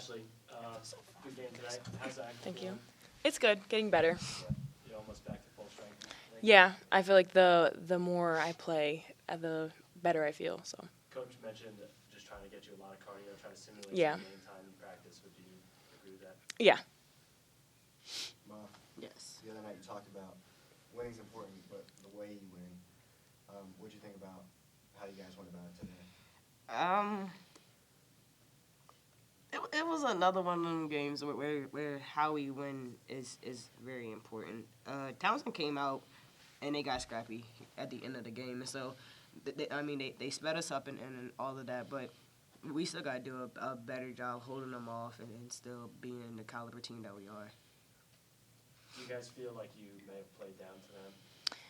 Ashley, good game tonight. How's that? Thank you. It's good. Getting better. Yeah. You're almost back to full strength. Yeah, I feel like the more I play, the better I feel. So. Coach mentioned just trying to get you a lot of cardio, trying to simulate Yeah. some game time in practice. Would you agree with that? Yeah. Yes. The other night you talked about winning's important, but the way you win. What'd you think about how you guys went about it today? It was another one of them games where how we win is very important. Towson came out and they got scrappy at the end of the game, and so they sped us up and all of that, but we still got to do a better job holding them off and still being the caliber team that we are. Do you guys feel like you may have played down to them,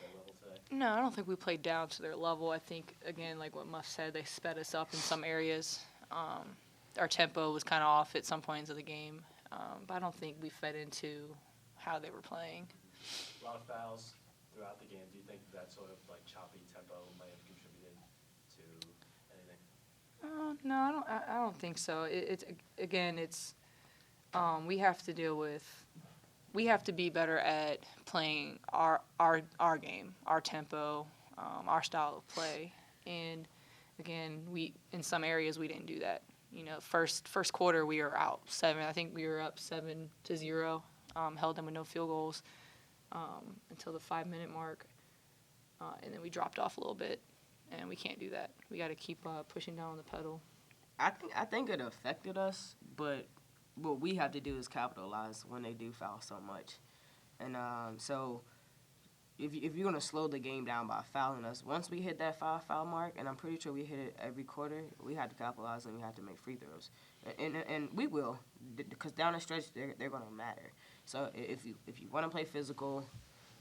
their level today? No, I don't think we played down to their level. I think, again, like what Muff said, they sped us up in some areas. Our tempo was kind of off at some points of the game, but I don't think we fed into how they were playing. A lot of fouls throughout the game. Do you think that sort of like choppy tempo might have contributed to anything? No, I don't think so. It's we have to deal with. We have to be better at playing our game, our tempo, our style of play, and again, in some areas we didn't do that. You know, first quarter we were out 7. I think we were up 7-0. Held them with no field goals until the 5-minute mark, and then we dropped off a little bit, and we can't do that. We got to keep pushing down on the pedal. I think it affected us, but what we have to do is capitalize when they do foul so much, and so if you're gonna slow the game down by fouling us, once we hit that foul mark, and I'm pretty sure we hit it every quarter, we have to capitalize and we have to make free throws, and we will, because down the stretch they're gonna matter. So if you want to play physical,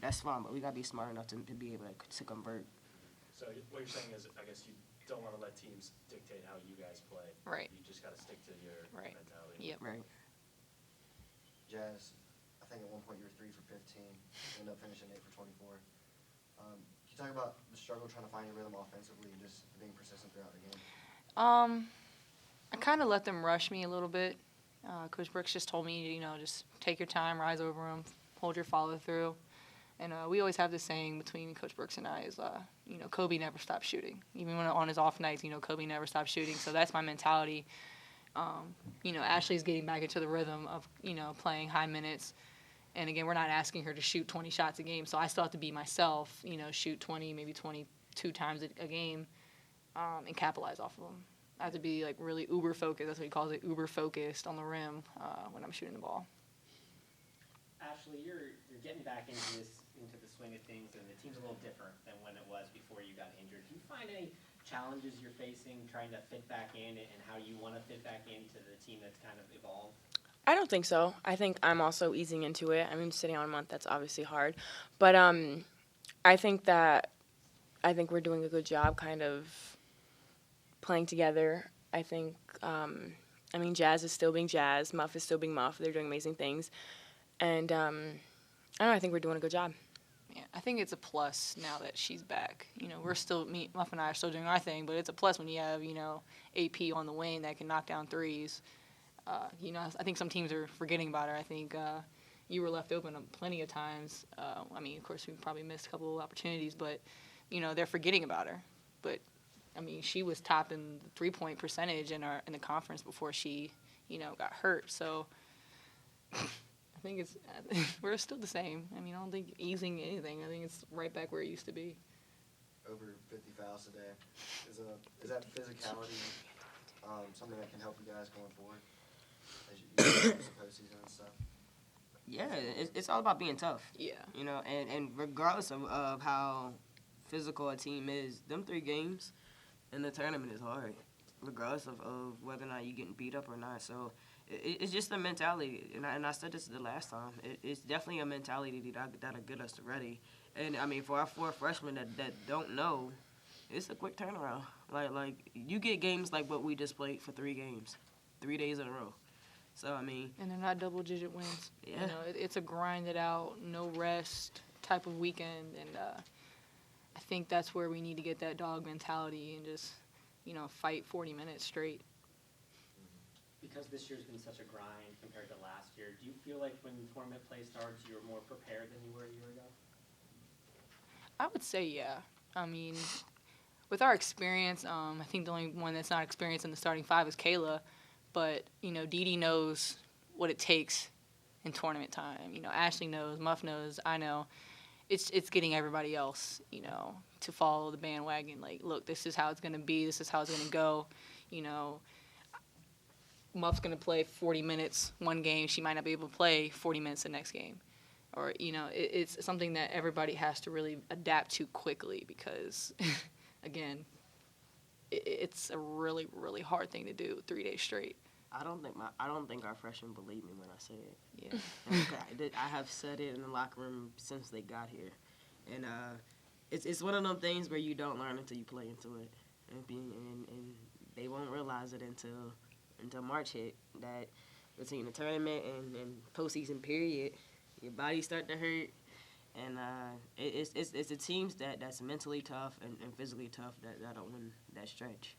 that's fine, but we gotta be smart enough to be able to convert. So what you're saying is, I guess you don't want to let teams dictate how you guys play. Right. You just got to stick to your mentality. Yep. Right. Jazz, I think at one point you were 3 for 15. You ended up finishing 8 for 24. Can you talk about the struggle trying to find your rhythm offensively and just being persistent throughout the game? I kind of let them rush me a little bit. Coach Brooks just told me, just take your time, rise over them, hold your follow through. And we always have this saying between Coach Brooks and I is, Kobe never stops shooting. Even when on his off nights, Kobe never stops shooting. So that's my mentality. Ashley's getting back into the rhythm of, playing high minutes. And, again, we're not asking her to shoot 20 shots a game. So I still have to be myself, shoot 20, maybe 22 times a game and capitalize off of them. I have to be, really uber focused. That's what he calls it, uber focused on the rim when I'm shooting the ball. Ashley, you're getting back into the swing of things, and the team's a little different than when it was before you got injured. Do you find any challenges you're facing trying to fit back in, and how you want to fit back into the team that's kind of evolved? I don't think so. I think I'm also easing into it. I mean, sitting on a month, that's obviously hard. But I think we're doing a good job kind of playing together. I think, Jazz is still being Jazz. Muff is still being Muff. They're doing amazing things. And, I think we're doing a good job. Yeah, I think it's a plus now that she's back. We're still, Muff and I are still doing our thing, but it's a plus when you have, AP on the wing that can knock down threes. I think some teams are forgetting about her. I think you were left open plenty of times. Of course, we probably missed a couple of opportunities, but, they're forgetting about her. But, she was top in the three-point percentage in the conference before she, got hurt. So I think we're still the same. I don't think easing anything. I think it's right back where it used to be. Over 50 fouls today. Is that physicality something that can help you guys going forward as you get the postseason and stuff? Yeah, it's all about being tough. Yeah. And regardless of how physical a team is, them 3 games in the tournament is hard, regardless of whether or not you're getting beat up or not. So it's just a mentality, and I said this the last time. It's definitely a mentality that'll get us ready. And, for our 4 freshmen that don't know, it's a quick turnaround. Like you get games like what we just played for 3 games, 3 days in a row. So, And they're not double-digit wins. Yeah. It's a grinded-out, no-rest type of weekend, and I think that's where we need to get that dog mentality and just, fight 40 minutes straight. because this year's been such a grind compared to last year, do you feel like when tournament play starts, you're more prepared than you were a year ago? I would say yeah. I mean, with our experience, I think the only one that's not experienced in the starting five is Kayla. But, you know, Dee Dee knows what it takes in tournament time. You know, Ashley knows, Muff knows, I know. It's getting everybody else, you know, to follow the bandwagon. Like, look, this is how it's going to be. This is how it's going to go. You know, Muff's going to play 40 minutes one game. She might not be able to play 40 minutes the next game. Or, you know, it's something that everybody has to really adapt to quickly because, again, it's a really, really hard thing to do 3 days straight. I don't think our freshmen believe me when I say it. Yeah. I have said it in the locker room since they got here, and it's one of them things where you don't learn until you play into it, and they won't realize it until March hit, that between the tournament and postseason period, your body start to hurt, and it's the teams that's mentally tough and physically tough that'll win that stretch.